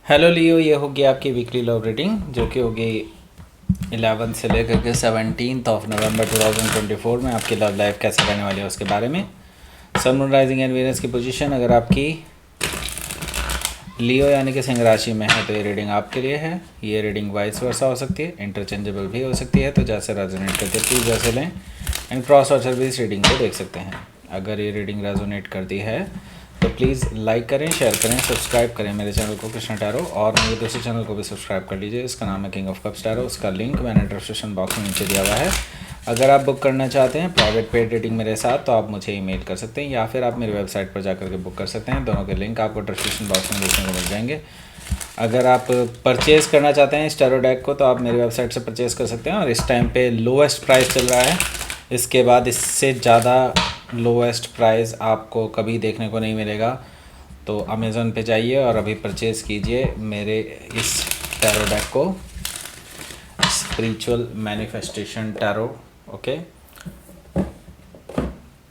Hello लियो, ये होगी आपकी वीकली लव रीडिंग जो कि होगी 11 से लेकर के 17 ऑफ नवंबर 2024 में आपकी लव लाइफ कैसे रहने वाली है उसके बारे में। Sun moon rising and Venus की पोजीशन अगर आपकी लियो यानी कि सिंह राशि में है तो ये रीडिंग आपके लिए है। ये रीडिंग वाइस वर्सा हो सकती है, इंटरचेंजेबल भी हो सकती है, तो जैसे रेजोनेट करती है प्लीज़ वैसे लें। एंड क्रॉस वाचर भी इस रीडिंग को देख सकते हैं। अगर ये रीडिंग रेजोनेट करती है तो प्लीज़ लाइक करें, शेयर करें, सब्सक्राइब करें मेरे चैनल को कृष्णा टैरो, और मेरे दूसरे चैनल को भी सब्सक्राइब कर लीजिए। इसका नाम है किंग ऑफ कप्स टैरो। उसका लिंक मैंने डिस्क्रिप्शन बॉक्स में नीचे दिया हुआ है। अगर आप बुक करना चाहते हैं प्राइवेट पेड रीडिंग मेरे साथ तो आप मुझे ईमेल कर सकते हैं या फिर आप मेरी वेबसाइट पर जाकर के बुक कर सकते हैं। दोनों के लिंक आपको डिस्क्रिप्शन बॉक्स में देखने को मिल जाएंगे। अगर आप परचेज़ करना चाहते हैं इस टैरो डेक को तो आप मेरी वेबसाइट से परचेज़ कर सकते हैं, और इस टाइम पे लोएस्ट प्राइस चल रहा है। इसके बाद इससे ज़्यादा लोएस्ट प्राइस आपको कभी देखने को नहीं मिलेगा। तो अमेज़न पे जाइए और अभी परचेज़ कीजिए मेरे इस टैरो डेक को, स्पिरिचुअल मैनिफेस्टेशन टैरो। ओके,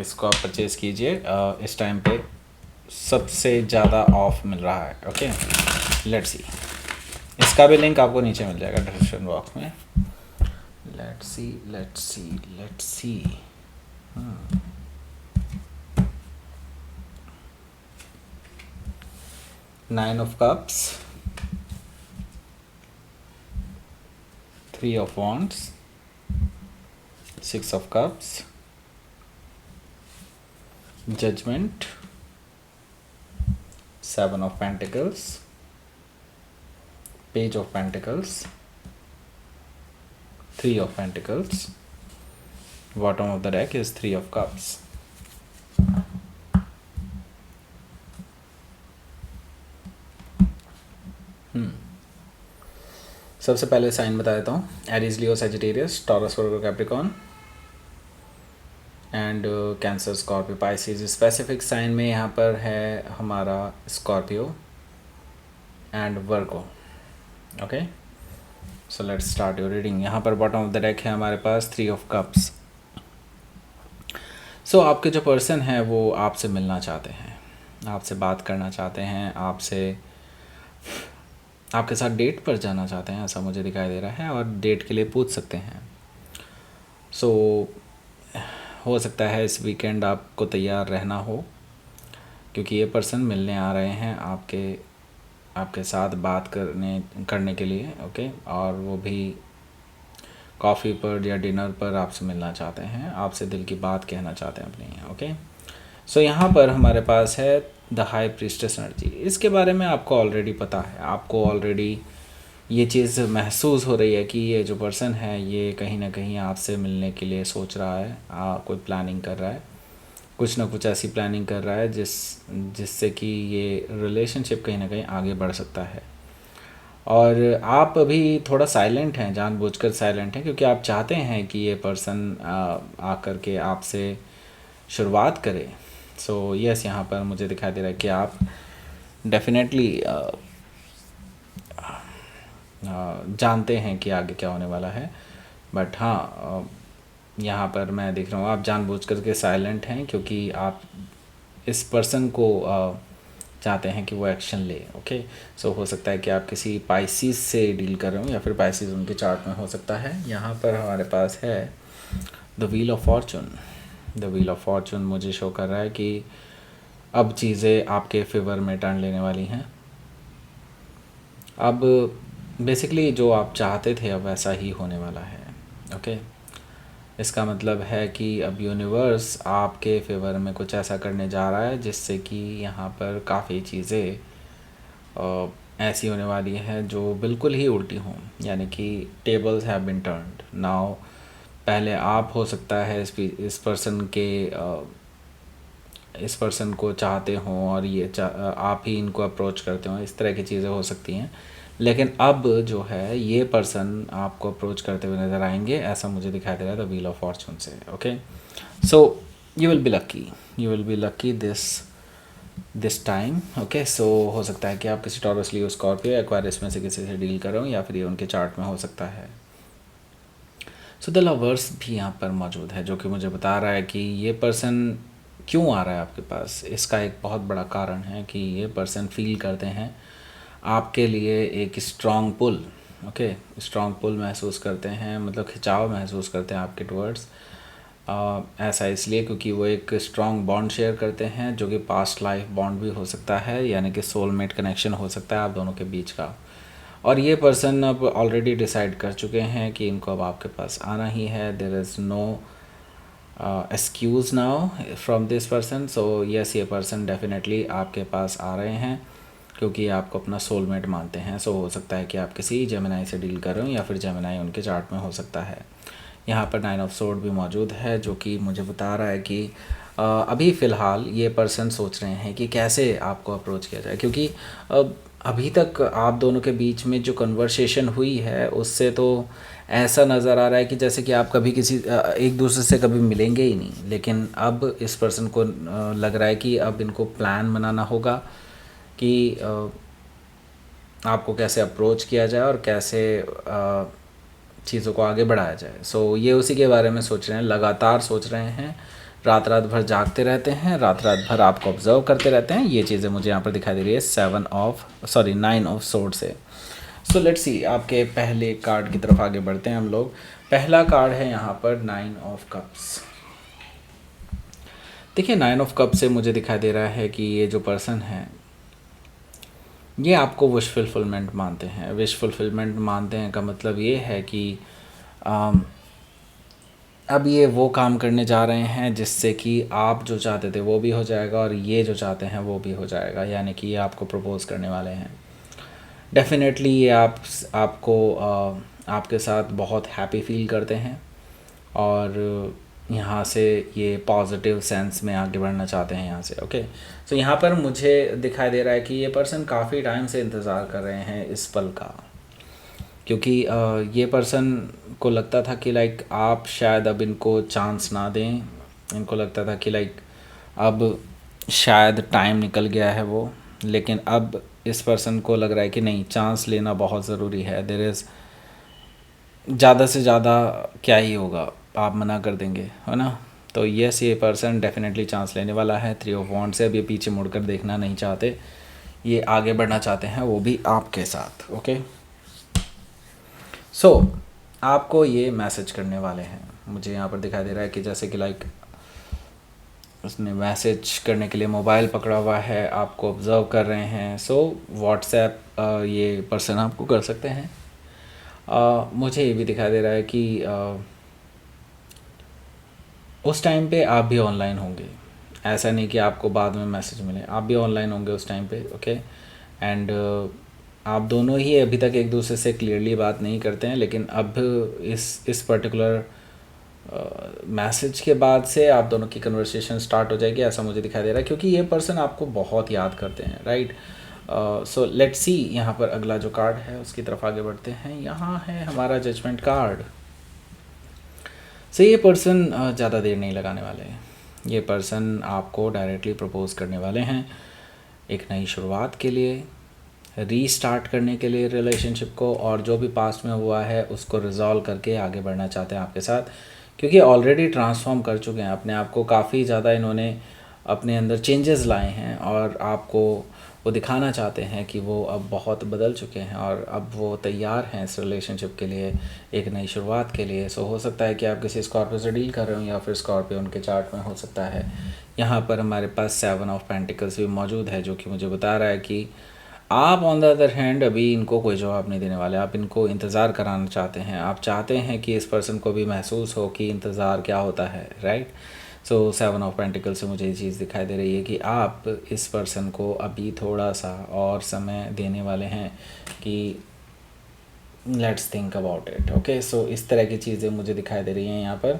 इसको आप परचेज़ कीजिए। इस टाइम पे सबसे ज़्यादा ऑफ मिल रहा है। Okay, let's see. इसका भी लिंक आपको नीचे मिल जाएगा डिस्क्रिप्शन बॉक्स में। Let's see let's see let's see. Nine of cups, three of wands, six of cups, judgement, seven of pentacles, page of pentacles, three of pentacles, bottom of the deck is three of cups. सबसे पहले sign बता देता हूँ। Aries, Leo, Sagittarius, Taurus, Virgo, Capricorn and Cancer, Scorpio, Pisces. Specific sign में यहाँ पर है हमारा Scorpio and Virgo. Okay, so let's start your reading. यहाँ पर बॉटम ऑफ द डेक है हमारे पास थ्री ऑफ कप्स। सो आपके जो पर्सन है वो आपसे मिलना चाहते हैं, आपसे बात करना चाहते हैं, आपके साथ डेट पर जाना चाहते हैं, ऐसा मुझे दिखाई दे रहा है, और डेट के लिए पूछ सकते हैं। सो हो सकता है इस वीकेंड आपको तैयार रहना हो, क्योंकि ये पर्सन मिलने आ रहे हैं आपके साथ बात करने के लिए। ओके, और वो भी कॉफ़ी पर या डिनर पर आपसे मिलना चाहते हैं, आपसे दिल की बात कहना चाहते हैं अपनी। ओके, सो यहाँ पर हमारे पास है द हाई प्रीस्टेस एनर्जी। इसके बारे में आपको ऑलरेडी पता है, आपको ऑलरेडी ये चीज़ महसूस हो रही है कि ये जो पर्सन है ये कहीं ना कहीं आपसे मिलने के लिए सोच रहा है, कोई प्लानिंग कर रहा है, कुछ ना कुछ ऐसी प्लानिंग कर रहा है जिससे कि ये रिलेशनशिप कहीं ना कहीं आगे बढ़ सकता है। और आप अभी थोड़ा साइलेंट हैं, जानबूझकर साइलेंट हैं, क्योंकि आप चाहते हैं कि ये पर्सन आकर के आपसे शुरुआत करे। सो यस, यहाँ पर मुझे दिखाई दे रहा है कि आप डेफिनेटली जानते हैं कि आगे क्या होने वाला है। बट हाँ, यहाँ पर मैं देख रहा हूँ आप जानबूझकर के साइलेंट हैं, क्योंकि आप इस पर्सन को चाहते हैं कि वो एक्शन ले। ओके, सो हो सकता है कि आप किसी पाइसिस से डील कर रहे हो या फिर पाइसिस उनके चार्ट में हो सकता है। यहाँ पर हमारे पास है the wheel of Fortune. The wheel of Fortune मुझे शो कर रहा है कि अब चीज़ें आपके फेवर में टर्न लेने वाली हैं। अब बेसिकली जो आप चाहते थे अब वैसा ही होने वाला है। ओके, इसका मतलब है कि अब यूनिवर्स आपके फेवर में कुछ ऐसा करने जा रहा है जिससे कि यहाँ पर काफ़ी चीज़ें ऐसी होने वाली हैं जो बिल्कुल ही उल्टी हों, यानी कि tables have been turned now. पहले आप हो सकता है इस पर्सन को चाहते हों और आप ही इनको अप्रोच करते हो, इस तरह की चीज़ें हो सकती हैं। लेकिन अब जो है ये पर्सन आपको अप्रोच करते हुए नज़र आएंगे, ऐसा मुझे दिखाई दे रहा है द व्हील ऑफ फॉर्चून से। Okay, so you will be lucky this time. Okay, so हो सकता है कि आप किसी टॉरस, लियो, स्कॉर्पियो, एक्वारियस में से किसी से डील कर रहे हो, या फिर ये उनके चार्ट में हो सकता है। सो द लवर्स भी यहाँ पर मौजूद है, जो कि मुझे बता रहा है कि ये पर्सन क्यों आ रहा है आपके पास। इसका एक बहुत बड़ा कारण है कि ये पर्सन फील करते हैं आपके लिए एक स्ट्रॉन्ग पुल, ओके, स्ट्रॉन्ग पुल महसूस करते हैं, मतलब खिंचाव महसूस करते हैं आपके टुवर्ड्स। ऐसा इसलिए क्योंकि वो एक स्ट्रॉन्ग बॉन्ड शेयर करते हैं, जो कि पास्ट लाइफ बॉन्ड भी हो सकता है, यानी कि सोलमेट कनेक्शन हो सकता है आप दोनों के बीच का। और ये पर्सन अब ऑलरेडी डिसाइड कर चुके हैं कि इनको अब आपके पास आना ही है। There is no excuse now from this person. So yes, ये पर्सन डेफिनेटली आपके पास आ रहे हैं क्योंकि आपको अपना सोलमेट मानते हैं। सो हो सकता है कि आप किसी जेमिनाई से डील कर रहे हो या फिर जेमिनाई उनके चार्ट में हो सकता है। यहाँ पर 9 ऑफ सोर्ड भी मौजूद है, जो कि मुझे बता रहा है कि अभी फ़िलहाल ये पर्सन सोच रहे हैं कि कैसे आपको अप्रोच किया जाए, क्योंकि अभी तक आप दोनों के बीच में जो कन्वर्सेशन हुई है उससे तो ऐसा नज़र आ रहा है कि जैसे कि आप कभी किसी एक दूसरे से कभी मिलेंगे ही नहीं। लेकिन अब इस पर्सन को लग रहा है कि अब इनको प्लान बनाना होगा कि आपको कैसे अप्रोच किया जाए और कैसे चीज़ों को आगे बढ़ाया जाए। सो ये उसी के बारे में सोच रहे हैं, लगातार सोच रहे हैं, रात रात भर जागते रहते हैं, रात रात भर आपको ऑब्जर्व करते रहते हैं। ये चीज़ें मुझे यहाँ पर दिखाई दे रही है 9 ऑफ सोर्ड से। सो लेट्स सी, आपके पहले कार्ड की तरफ आगे बढ़ते हैं हम लोग। पहला कार्ड है यहाँ पर 9 ऑफ कप्स। देखिए 9 ऑफ कप से मुझे दिखाई दे रहा है कि ये जो पर्सन है ये आपको विश फुलफिलमेंट मानते हैं। विश फुलफिलमेंट मानते हैं का मतलब ये है कि अब ये वो काम करने जा रहे हैं जिससे कि आप जो चाहते थे वो भी हो जाएगा और ये जो चाहते हैं वो भी हो जाएगा, यानी कि ये आपको प्रपोज़ करने वाले हैं। डेफिनेटली ये आपको आपके साथ बहुत हैप्पी फील करते हैं और यहाँ से ये पॉजिटिव सेंस में आगे बढ़ना चाहते हैं यहाँ से। ओके, तो यहाँ पर मुझे दिखाई दे रहा है कि ये पर्सन काफ़ी टाइम से इंतज़ार कर रहे हैं इस पल का, क्योंकि ये पर्सन को लगता था कि लाइक आप शायद अब इनको चांस ना दें। इनको लगता था कि लाइक अब शायद टाइम निकल गया है वो, लेकिन अब इस पर्सन को लग रहा है कि नहीं, चांस लेना बहुत ज़रूरी है। देयर इज़ ज़्यादा से ज़्यादा क्या ही होगा, आप मना कर देंगे, है ना। तो यस, ये पर्सन डेफिनेटली चांस लेने वाला है। 3 ऑफ वॉन्ड से अब ये पीछे मुड़कर देखना नहीं चाहते, ये आगे बढ़ना चाहते हैं, वो भी आपके साथ। ओके, सो आपको ये मैसेज करने वाले हैं। मुझे यहाँ पर दिखाई दे रहा है कि जैसे कि लाइक उसने मैसेज करने के लिए मोबाइल पकड़ा हुआ है, आपको ऑब्ज़र्व कर रहे हैं। सो व्हाट्सएप ये पर्सन आपको कर सकते हैं। मुझे ये भी दिखाई दे रहा है कि उस टाइम पे आप भी ऑनलाइन होंगे। ऐसा नहीं कि आपको बाद में मैसेज मिले, आप भी ऑनलाइन होंगे उस टाइम पे। ओके, एंड आप दोनों ही अभी तक एक दूसरे से क्लियरली बात नहीं करते हैं, लेकिन अब इस पर्टिकुलर मैसेज के बाद से आप दोनों की कन्वर्सेशन स्टार्ट हो जाएगी, ऐसा मुझे दिखाई दे रहा है, क्योंकि ये पर्सन आपको बहुत याद करते हैं, राइट। सो लेट्स सी, यहाँ पर अगला जो कार्ड है उसकी तरफ आगे बढ़ते हैं। यहाँ है हमारा जजमेंट कार्ड। ये पर्सन ज़्यादा देर नहीं लगाने वाले हैं। ये पर्सन आपको डायरेक्टली प्रपोज करने वाले हैं एक नई शुरुआत के लिए, रीस्टार्ट करने के लिए रिलेशनशिप को, और जो भी पास्ट में हुआ है उसको रिजॉल्व करके आगे बढ़ना चाहते हैं आपके साथ, क्योंकि ऑलरेडी ट्रांसफॉर्म कर चुके हैं अपने आप को। काफ़ी ज़्यादा इन्होंने अपने अंदर चेंजेस लाए हैं और आपको वो दिखाना चाहते हैं कि वो अब बहुत बदल चुके हैं और अब वो तैयार हैं इस रिलेशनशिप के लिए, एक नई शुरुआत के लिए। सो हो सकता है कि आप किसी स्कॉर्पियो से डील कर रहे हो या फिर स्कॉर्पियो उनके चार्ट में हो सकता है। यहाँ पर हमारे पास 7 ऑफ पेंटिकल्स भी मौजूद है, जो कि मुझे बता रहा है कि आप ऑन द अदर हैंड अभी इनको कोई जवाब नहीं देने वाले। आप इनको इंतज़ार कराना चाहते हैं। आप चाहते हैं कि इस पर्सन को भी महसूस हो कि इंतज़ार क्या होता है, राइट। सो 7 ऑफ पेंटिकल से मुझे ये चीज़ दिखाई दे रही है कि आप इस पर्सन को अभी थोड़ा सा और समय देने वाले हैं कि let's think about it. Okay, so इस तरह की चीज़ें मुझे दिखाई दे रही हैं। यहाँ पर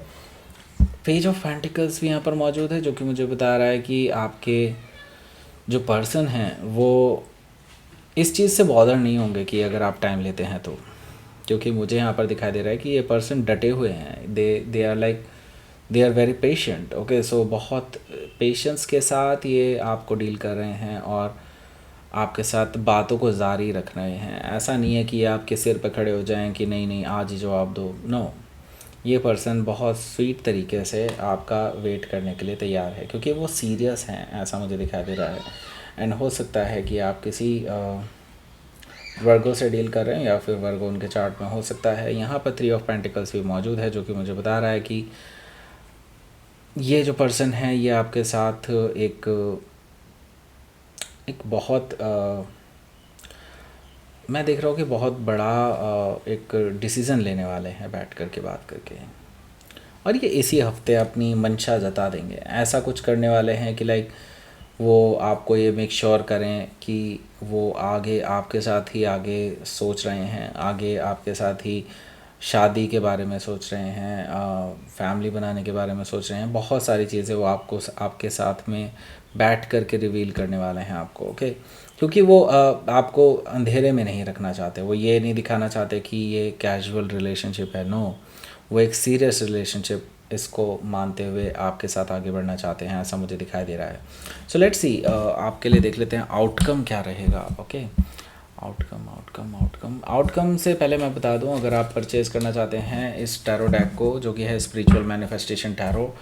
पेज ऑफ पेंटिकल्स भी यहाँ पर मौजूद है, जो कि मुझे बता रहा है कि आपके जो पर्सन हैं वो इस चीज़ से बॉदर नहीं होंगे कि अगर आप टाइम लेते हैं तो, क्योंकि मुझे यहाँ पर दिखाई दे रहा है कि ये पर्सन डटे हुए हैं। They are very patient. Okay, so बहुत पेशेंस के साथ ये आपको डील कर रहे हैं और आपके साथ बातों को जारी रख रहे हैं। ऐसा नहीं है कि आपके सिर पर खड़े हो जाएं कि नहीं नहीं आज ही जवाब दो, नो। ये पर्सन बहुत स्वीट तरीके से आपका वेट करने के लिए तैयार है, क्योंकि वो सीरियस हैं, ऐसा मुझे दिखाई दे रहा है। एंड हो सकता है कि आप किसी वर्गो से डील कर रहे हैं या फिर वर्गो उनके चार्ट में हो सकता है। यहाँ पर 3 ऑफ पेंटिकल्स भी मौजूद है, जो कि मुझे बता रहा है कि ये जो पर्सन है ये आपके साथ एक बहुत मैं देख रहा हूँ कि बहुत बड़ा एक डिसीज़न लेने वाले हैं बैठ कर के बात करके, और ये इसी हफ्ते अपनी मंशा जता देंगे। ऐसा कुछ करने वाले हैं कि लाइक वो आपको ये मेक श्योर करें कि वो आगे आपके साथ ही आगे सोच रहे हैं, आगे आपके साथ ही शादी के बारे में सोच रहे हैं, फैमिली बनाने के बारे में सोच रहे हैं। बहुत सारी चीज़ें वो आपके साथ में बैठ कर के रिवील करने वाले हैं आपको, ओके। क्योंकि वो आपको अंधेरे में नहीं रखना चाहते, वो ये नहीं दिखाना चाहते कि ये कैजुअल रिलेशनशिप है, नो, वो एक सीरियस रिलेशनशिप इसको मानते हुए आपके साथ आगे बढ़ना चाहते हैं, ऐसा मुझे दिखाई दे रहा है। सो लेट्स सी, आपके लिए देख लेते हैं आउटकम क्या रहेगा, ओके। आउटकम से पहले मैं बता दूं, अगर आप परचेज़ करना चाहते हैं इस टैरो डेक को, जो कि है स्पिरिचुअल मैनिफेस्टेशन टैरो,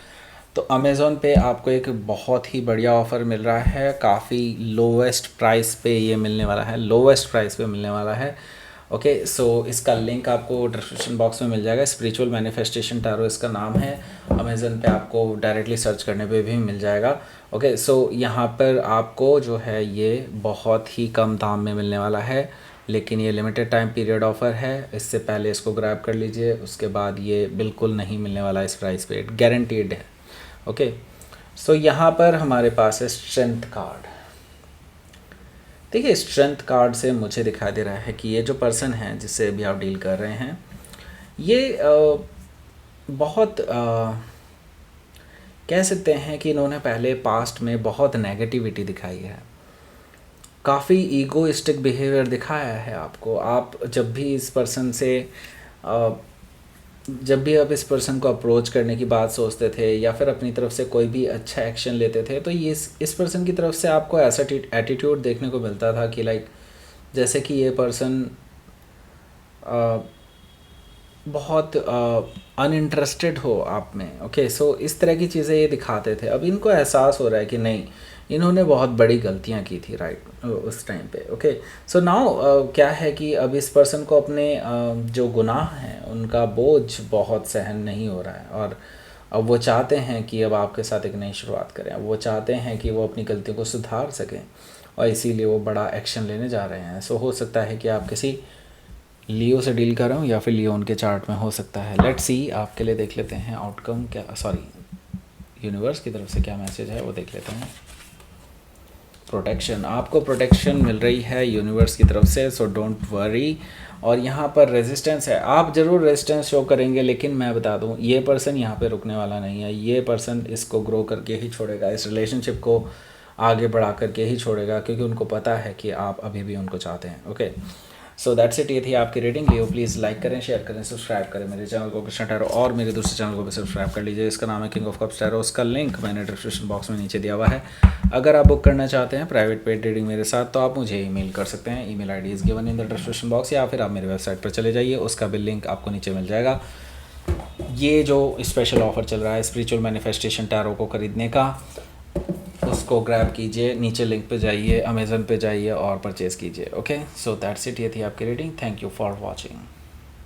तो अमेज़ॉन पे आपको एक बहुत ही बढ़िया ऑफ़र मिल रहा है। काफ़ी लोवेस्ट प्राइस पे ये मिलने वाला है, लोवेस्ट प्राइस पे मिलने वाला है, ओके। सो इसका लिंक आपको डिस्क्रिप्शन बॉक्स में मिल जाएगा। स्पिरिचुअल मैनिफेस्टेशन टैरो इसका नाम है। अमेज़न पे आपको डायरेक्टली सर्च करने पे भी मिल जाएगा, ओके। सो यहाँ पर आपको जो है ये बहुत ही कम दाम में मिलने वाला है, लेकिन ये लिमिटेड टाइम पीरियड ऑफ़र है। इससे पहले इसको ग्रैब कर लीजिए, उसके बाद ये बिल्कुल नहीं मिलने वाला इस प्राइस पे, गारंटीड है, ओके। सो यहाँ पर हमारे पास है स्ट्रेंथ कार्ड। देखिए, स्ट्रेंथ कार्ड से मुझे दिखाई दे रहा है कि ये जो पर्सन है जिससे अभी आप डील कर रहे हैं, ये बहुत कह सकते हैं कि इन्होंने पहले पास्ट में बहुत नेगेटिविटी दिखाई है, काफ़ी ईगोइस्टिक बिहेवियर दिखाया है आपको। आप जब भी इस पर्सन से जब भी आप इस पर्सन को अप्रोच करने की बात सोचते थे या फिर अपनी तरफ से कोई भी अच्छा एक्शन लेते थे, तो ये इस पर्सन की तरफ से आपको ऐसा एटीट्यूड देखने को मिलता था कि लाइक जैसे कि ये पर्सन बहुत अनइंटरेस्टेड हो आप में, ओके। सो इस तरह की चीज़ें ये दिखाते थे। अब इनको एहसास हो रहा है कि नहीं, इन्होंने बहुत बड़ी गलतियाँ की थी, राइट, उस टाइम पे, ओके। सो नाउ क्या है कि अब इस पर्सन को अपने जो गुनाह हैं उनका बोझ बहुत सहन नहीं हो रहा है, और अब वो चाहते हैं कि अब आपके साथ एक नई शुरुआत करें। अब वो चाहते हैं कि वो अपनी गलतियों को सुधार सकें, और इसीलिए वो बड़ा एक्शन लेने जा रहे हैं। सो हो सकता है कि आप किसी लियो से डील कर रहे हो या फिर लियो उनके चार्ट में हो सकता है। लेट्स सी, आपके लिए देख लेते हैं आउटकम क्या, सॉरी, यूनिवर्स की तरफ से क्या मैसेज है वो देख लेते हैं। प्रोटेक्शन, आपको प्रोटेक्शन मिल रही है यूनिवर्स की तरफ से, सो डोंट वरी। और यहाँ पर रेजिस्टेंस है, आप ज़रूर रेजिस्टेंस शो करेंगे, लेकिन मैं बता दूँ ये पर्सन यहाँ पे रुकने वाला नहीं है। ये पर्सन इसको ग्रो करके ही छोड़ेगा, इस रिलेशनशिप को आगे बढ़ा करके ही छोड़ेगा, क्योंकि उनको पता है कि आप अभी भी उनको चाहते हैं, ओके। सो दैट्स इट, ये थी आपकी रीडिंग। लियो प्लीज़ लाइक करें, शेयर करें, सब्सक्राइब करें मेरे चैनल को कृष्णा टैरो, और मेरे दूसरे चैनल को भी सब्सक्राइब कर लीजिए, इसका नाम है किंग ऑफ कप्स टैरो। उसका लिंक मैंने डिस्क्रिप्शन बॉक्स में नीचे दिया हुआ है। अगर आप बुक करना चाहते हैं प्राइवेट पेड रीडिंग मेरे साथ, तो आप मुझे ईमेल कर सकते हैं। Email ID is given in the description box, या फिर आप मेरे वेबसाइट पर चले जाइए, उसका भी लिंक आपको नीचे मिल जाएगा। ये जो स्पेशल ऑफर चल रहा है स्पिरिचुअल मैनिफेस्टेशन टैरो को खरीदने का, उसको ग्रैब कीजिए, नीचे लिंक पे जाइए, अमेज़न पे जाइए और परचेज़ कीजिए, ओके। सो दैट्स इट, ये थी आपकी reading. Thank you for watching.